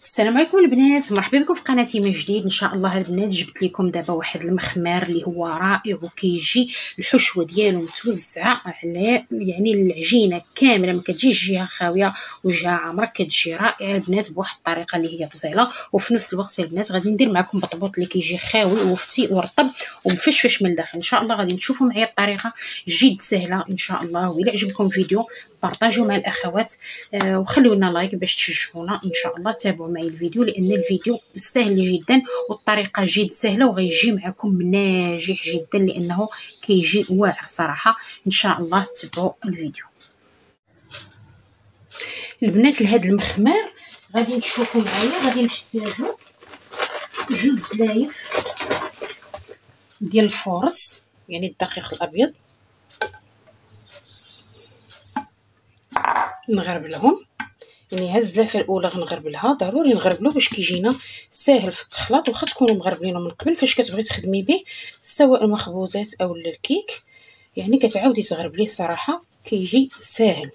السلام عليكم البنات، مرحبا بكم في قناتي من جديد. ان شاء الله البنات جبت لكم دابا واحد المخمار اللي هو رائع وكيجي الحشوه ديالو متوزعه على العجينه كامله، ما كتجيش جهه خاويه وجهه عامره، كتجي رائعه البنات بواحد الطريقه اللي هي فزيله. وفي نفس الوقت البنات غادي ندير معكم بطبوط اللي كيجي خاوي وفتي ورطب ومفشفش من الداخل. ان شاء الله غادي تشوفوا معايا الطريقه جد سهله ان شاء الله. وإلا عجبكم الفيديو بارطاجيو مع الاخوات وخلوا لنا لايك باش تشجعونا ان شاء الله. تابعوا معي الفيديو لان الفيديو سهل جدا والطريقه جد سهله وغيجي معكم ناجح جدا لانه كيجي واعر صراحه. ان شاء الله تبعوا الفيديو البنات. لهذا المخمار غادي تشوفوا معايا غادي نحتاجوا جوج زلايف ديال الفورص، يعني الدقيق الابيض، نغربلهم. يعني هاد الزلافه الاولى غنغربلها، ضروري نغربلو باش كيجينا ساهل في التخلاط، واخا تكونوا مغربلينه من قبل فاش كتبغي تخدمي به سواء المخبوزات او الكيك، يعني كتعاودي تغربليه صراحه كيجي ساهل.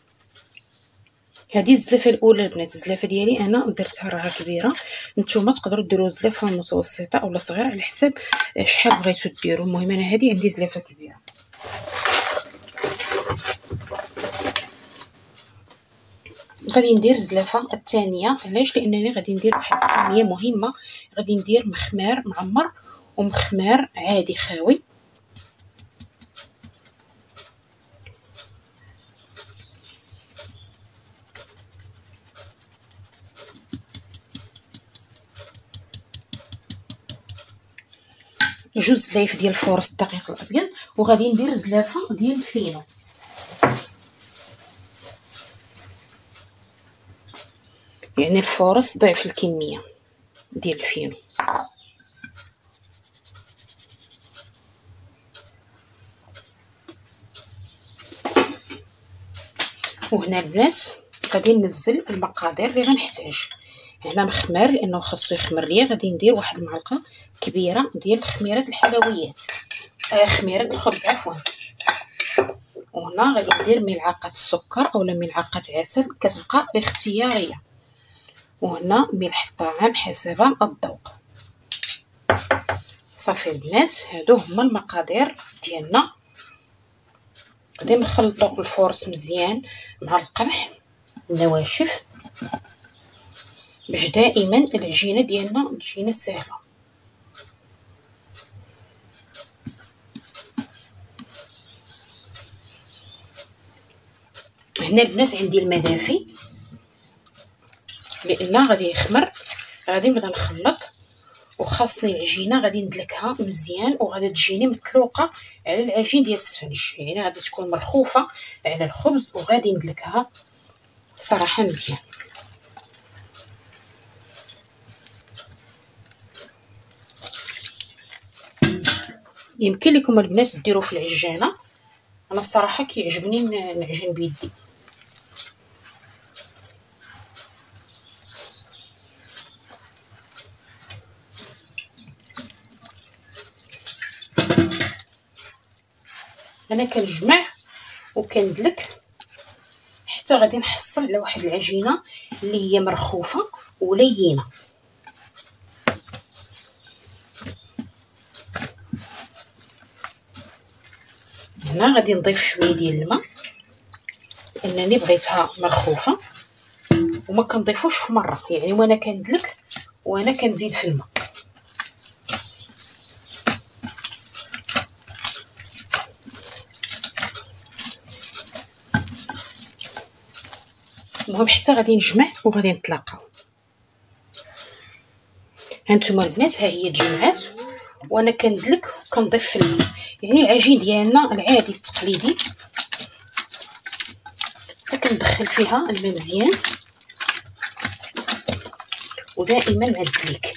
هذه الزلافه الاولى البنات. الزلافه ديالي انا درتها راها كبيره، نتوما تقدروا ديروا زلافه متوسطه اولا صغيره على حساب شحال بغيتو ديروا. المهم انا هذه عندي زلافه كبيره. غادي ندير الزلافه الثانيه، علاش؟ لانني غادي ندير واحد الكميه مهمه، غادي ندير مخمار معمر ومخمار عادي خاوي. جوج زلايف ديال الفورص الدقيق الابيض، وغادي ندير زلافه ديال الفينو. يعني الفورص ضعف الكميه ديال الفينو. وهنا البنات غادي ننزل المقادير اللي غنحتاج. هنا مخمار لانه خاصو يخمر ليا، غادي ندير واحد المعلقه كبيره ديال خميره الحلويات، خميره الخبز عفوا. وهنا غادي ندير ملعقه السكر اولا ملعقه عسل، كتبقى اختياريه. وهنا ملح الطعام حسب الذوق. صافي البنات، هادو هما المقادير ديالنا. غادي نخلطوا الفورص مزيان مع القمح النواشف باش دائما العجينه ديالنا تجينا سهله. هنا البنات عندي الماء دافي لان غادي يخمر، غادي نبدا نخلط. وخاصني العجينه غادي ندلكها مزيان وغادي تجيني متلوقه على العجين ديال السفنج، يعني غادي تكون مرخوفه على الخبز وغادي ندلكها صراحه مزيان. يمكن لكم البنات ديروا في العجانه، انا الصراحه كيعجبني نعجن بيدي. انا كنجمع وكندلك حتى غادي نحصل على واحد العجينه اللي هي مرخوفه ولينه. هنا غادي نضيف شويه ديال الماء لانني بغيتها مرخوفه، وما كنضيفوش في مره، يعني وانا كندلك وانا كنزيد في الماء. المهم حتى غادي نجمع وغادي نتلاقاو. هانتوما البنات ها هي تجمعات وانا كندلك وكنضيف في الماء. يعني العجين ديالنا العادي التقليدي حتى كندخل فيها الماء مزيان ودائما مع الدليك.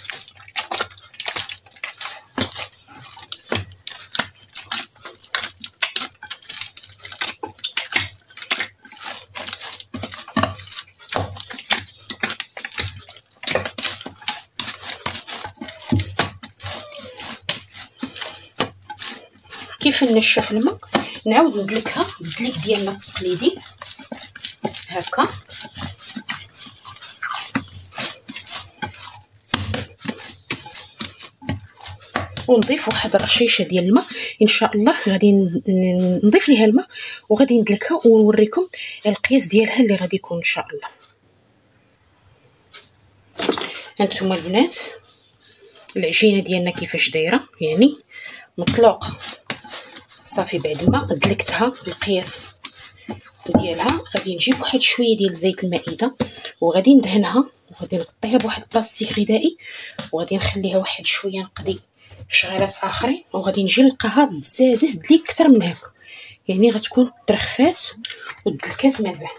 كيف نشف الماء نعاود ندلكها بالدليك ديالنا التقليدي هكا. ونضيف واحد الرشيشه ديال الماء ان شاء الله. غادي نضيف ليها الماء وغادي ندلكها ونوريكم القياس ديالها اللي غادي يكون ان شاء الله. هانتوما البنات العجينه ديالنا كيفاش دايره، يعني مطلوق صافي. بعد ما دلكتها بالقياس ديالها غادي نجيب واحد شويه ديال زيت المائده وغادي ندهنها وغادي نغطيها بواحد بلاستيك غذائي وغادي نخليها واحد شويه نقضي شغالات اخرين وغادي نجي نلقاها تزادت لي اكثر من هكا، يعني غتكون ترخفات ودلكات مزال.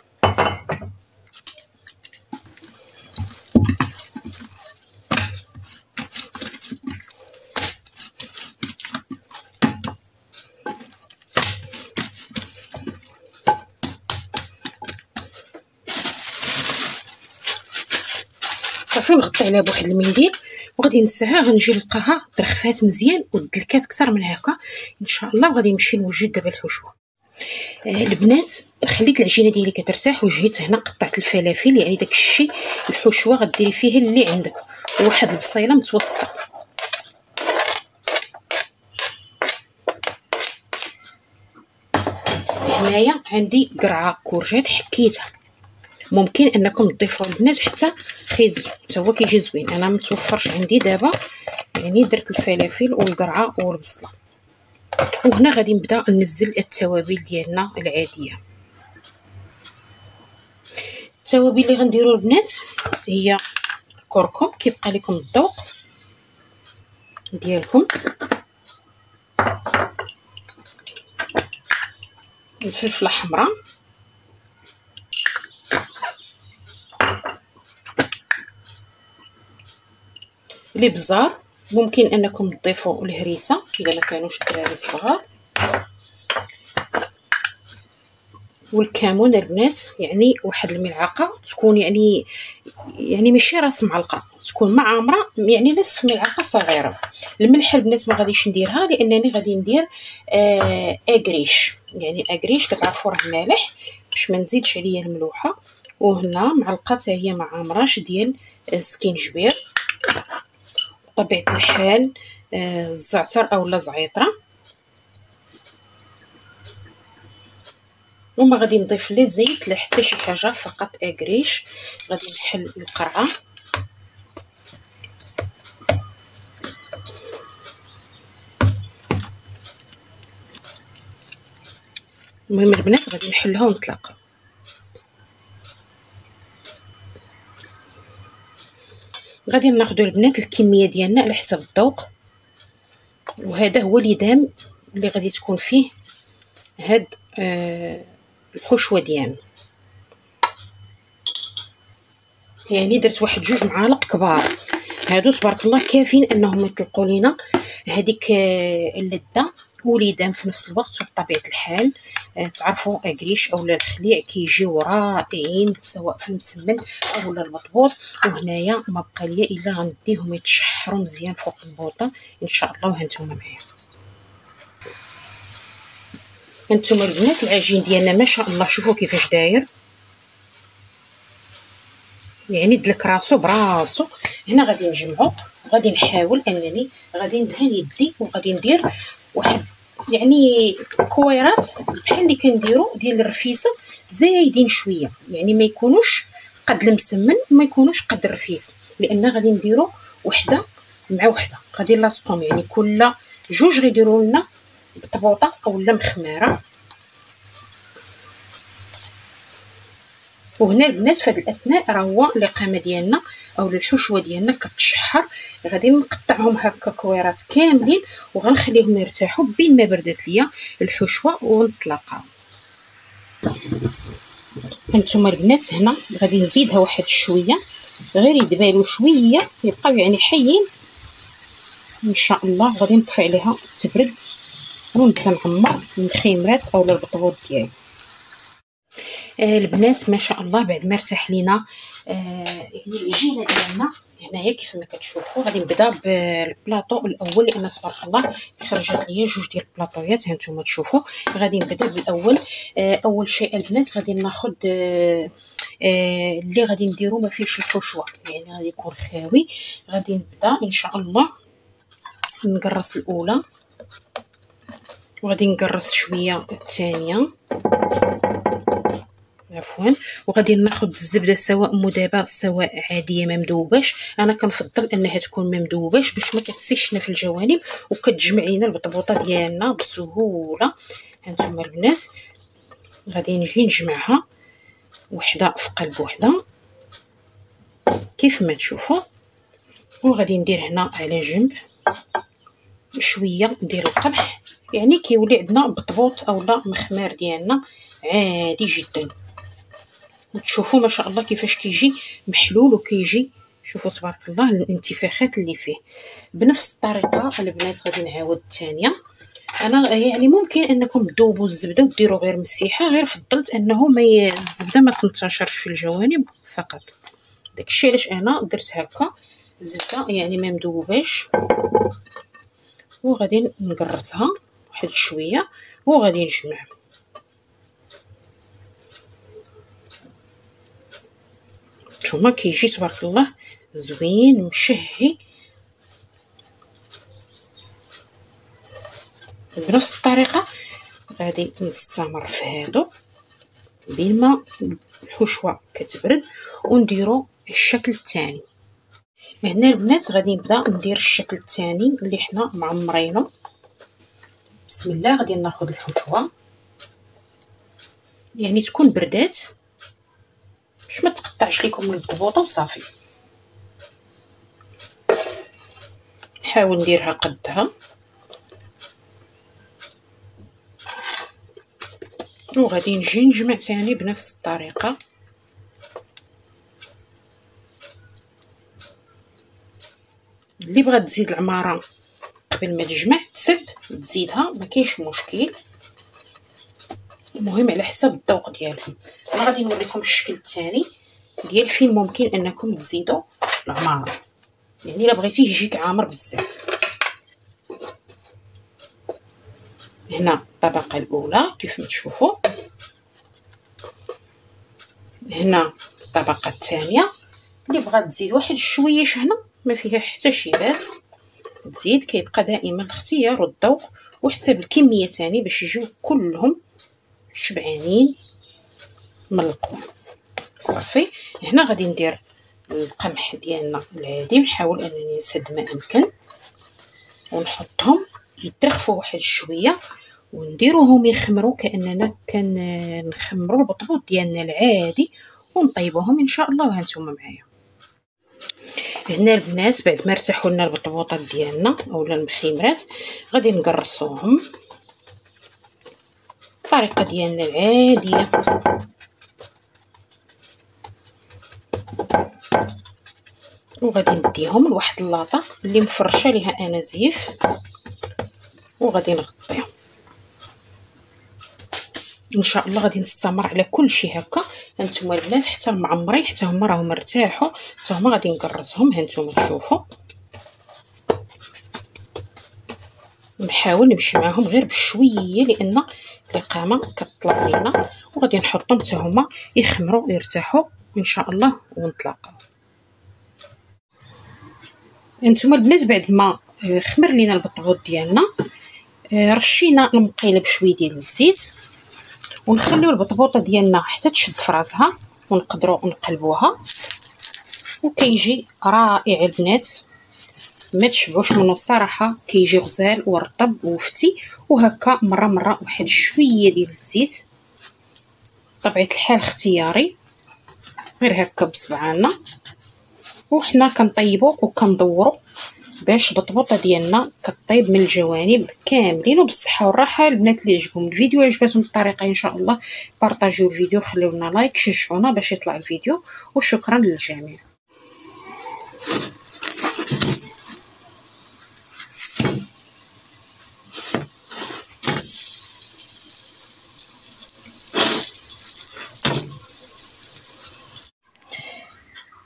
صافي نغطي عليها بواحد المنديل وغادي نساها غنجي نلقاها ترخفات مزيان ودلكات اكثر من هكا ان شاء الله. وغادي نمشي نوجد دابا الحشوه. البنات خليت العجينه ديالي كترتاح وجيت هنا قطعت الفلافل، يعني داك الشيء الحشوه غديري فيه اللي عندك، وواحد البصيله متوسطه. هنايا عندي قرعه كورجيت حكيتها، ممكن انكم تضيفوا البنات حتى خيزو حتى هو كيجي زوين. انا متوفرش عندي دابا، يعني درت الفلافل والقرعه والبصله. وهنا غادي نبدا ننزل التوابل ديالنا العاديه. التوابل اللي غنديروا البنات هي الكركم كيبقى لكم الذوق ديالكم، الفلفله حمراء، الابزار، ممكن انكم تضيفوا الهريسه الا ما كانوش الدراري الصغار، والكمون البنات يعني واحد الملعقه تكون يعني ماشي راس معلقه، تكون معمره يعني نصف ملعقه صغيره. الملح البنات ما غاديش نديرها لانني غادي ندير اكريش، يعني اكريش كتعرفوا راه مالح باش ما نزيدش عليا الملوحه. وهنا معلقه حتى هي معمراش ديال سكينجبير، بطبيعه الحال الزعتر اولا زعيطره. وما غادي نضيف لا زيت لا حتى شي حاجه، فقط اكريش. غادي نحل القرعه المهم البنات غادي نحلها ونطلقها. غادي ناخذوا البنات الكميه ديالنا على حسب الذوق، وهذا هو اليدام اللي غادي تكون فيه هاد الحشوه ديالنا. يعني درت واحد 2 معالق كبار، هادو تبارك الله كافيين انهم يطلقوا لينا هذيك اللذه واليدام في نفس الوقت. وبطبيعه الحال تعرفوا اكريش اولا الخليع كيجيو رائعين سواء في المسمن اولا المطبوط. وهنايا ما بقى ليا الا غنديهم يتشحروا مزيان فوق البوطه ان شاء الله. وهانتوما معايا، هانتوما البنات العجين ديالنا ما شاء الله شوفوا كيفاش داير، يعني دلك راسو براسو. هنا غادي نجمعو وغادي نحاول انني غادي ندهن يدي وغادي ندير واحد يعني كويرات بحال اللي كنديروا ديال الرفيسه زايدين شويه، يعني ما يكونوش قد المسمن وما يكونوش قد الرفيس، لان غادي نديروا وحده مع وحده، غادي نلاصقهم يعني كل 2 غيديروا لنا بطبوطه اولا مخماره. وهنا البنات في هذا الاثناء راه هو الاقامه ديالنا او الحشوه ديالنا كتشحر. غادي نقطعهم هكا كويرات كاملين وغنخليهم يرتاحوا بين ما بردت ليا الحشوه ونطلقها. هانتوما البنات هنا غادي نزيدها واحد شويه غير يدبالوا شويه يبقاو يعني حيين ان شاء الله. غادي نطفي عليها تبرد ونبدا نعمر الخيمرات اولا البطبوط ديالي. البنات ما شاء الله بعد ما ارتاح لينا يعني العجينه ديالنا هنايا كيف ما كتشوفوا. غادي نبدا بالبلاطو الاول لان تبارك الله خرجت ليا 2 ديال البلاطويات هانتوما تشوفوا. غادي نبدا بالاول. اول شيء البنات غادي ناخذ اللي غادي نديرو ما فيهش الحشوه، يعني غادي يكون خاوي. غادي نبدا ان شاء الله نقرص الاولى وغادي نقرص شويه الثانيه، عفوا، وغادي ناخذ الزبده سواء مذابه سواء عاديه ما مذوباش. انا كنفضل انها تكون ما مذوباش باش ما كتسيحش في الجوانب وكتجمع لينا البطبوطه ديالنا بسهوله. هانتوما البنات غادي نجي نجمعها وحده في قلب وحده كيف ما تشوفوا، وغادي ندير هنا على جنب شويه ديال القمح، يعني كيولي عندنا بطبوط اولا مخمار ديالنا عادي جدا. تشوفوا ما شاء الله كيفاش كيجي محلول وكيجي، شوفوا تبارك الله الانتفاخات اللي فيه. بنفس الطريقه البنات غادي نعاود الثانيه. انا يعني ممكن انكم تذوبوا الزبده وديروا غير مسيحه، غير فضلت انه الزبده ما تنتشرش في الجوانب فقط، داكشي علاش انا درت هكا الزبده يعني ما مذوباش. وغادي نقرصها واحد شويه وغادي نجمع. نتوما كيجي تبارك الله زوين مشهي. بنفس الطريقه غادي نستمر في هادو بين ما الحشوه كتبرد ونديرو الشكل الثاني. هنا البنات غادي نبدا ندير الشكل الثاني اللي حنا معمرينه. بسم الله. غادي ناخذ الحشوه يعني تكون بردات باش ما تقطعش لكم من الضبوطه وصافي. نحاول نديرها قدها وغادي نجي نجمع ثاني بنفس الطريقه. اللي بغات تزيد العماره قبل ما تجمع تزيدها ما كاينش مشكل، المهم على حسب الذوق ديالكم. انا غادي نوريكم الشكل الثاني ديال فين ممكن انكم تزيدوا العماره، يعني الا بغيتيه يجيك عامر بزاف. هنا الطبقه الاولى كيف ما تشوفوا، هنا الطبقه الثانيه. اللي بغات تزيد واحد شويش هنا ما فيها حتى شي باس تزيد، كيبقى دائما الاختيار والذوق وحسب الكميه ثاني باش يجيو كلهم شبعانين من القوام. صافي. هنا غادي ندير القمح ديالنا العادي، نحاول انني نسد ما امكن ونحطهم يترخفوا واحد شويه ونديروهم يخمروا كاننا كنخمروا البطبوط ديالنا العادي ونطيبوهم ان شاء الله. وهانتوما معايا هنا البنات بعد ما ارتاحوا لنا البطبوطات ديالنا اولا المخيمرات غادي نقرصوهم الطريقه ديالنا العاديه. وغادي نديهم لواحد اللاطه اللي مفرشه ليها انا زيف وغادي نغطيهم ان شاء الله. غادي نستمر على كل شيء هكا. هانتوما البنات حتى المعمرين حتى هما راهم ارتاحوا حتى هما غادي نقرصهم. هانتوما تشوفوا نحاول نمشي معاهم غير بشويه لان القامه كطلع لينا، وغادي نحطهم حتى هما يخمروا ويرتاحوا ان شاء الله ونتلاقاو. هانتوما البنات بعد ما خمر لينا البطبوط ديالنا رشينا المقيله بشويه ديال الزيت ونخليو البطبوطه ديالنا حتى تشد في راسها ونقدروا نقلبوها وكيجي رائع البنات. ما تشبعوش منه الصراحه، كيجي غزال ورطب وفتي. وهكا مره واحد شويه ديال الزيت، طبيعه الحال اختياري، غير هكا بصبعنا وحنا كنطيبوا وكندوروا باش البطبوطه ديالنا كطيب من الجوانب كاملين. وبالصحه والراحه البنات اللي عجبهم الفيديو عجبتهم الطريقه ان شاء الله بارطاجيو الفيديو، خليو لنا لايك، شجعونا باش يطلع الفيديو، وشكرا للجميع.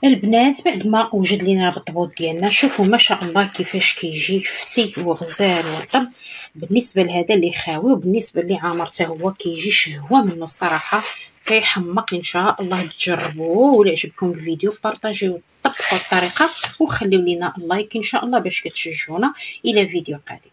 البنات بعد ما وجد لينا البطبوط ديالنا شوفوا ما شاء الله كيفاش كيجي فتي وغزال ورطب بالنسبه لهذا اللي خاوي، وبالنسبه اللي عامر حتى هو كيجي شهوه منه الصراحه، كيحمق. ان شاء الله تجربوه. ولا عجبكم الفيديو بارطاجيوه الطريقه، وخليو لينا اللايك ان شاء الله باش كتشجعونا. الى فيديو قادم.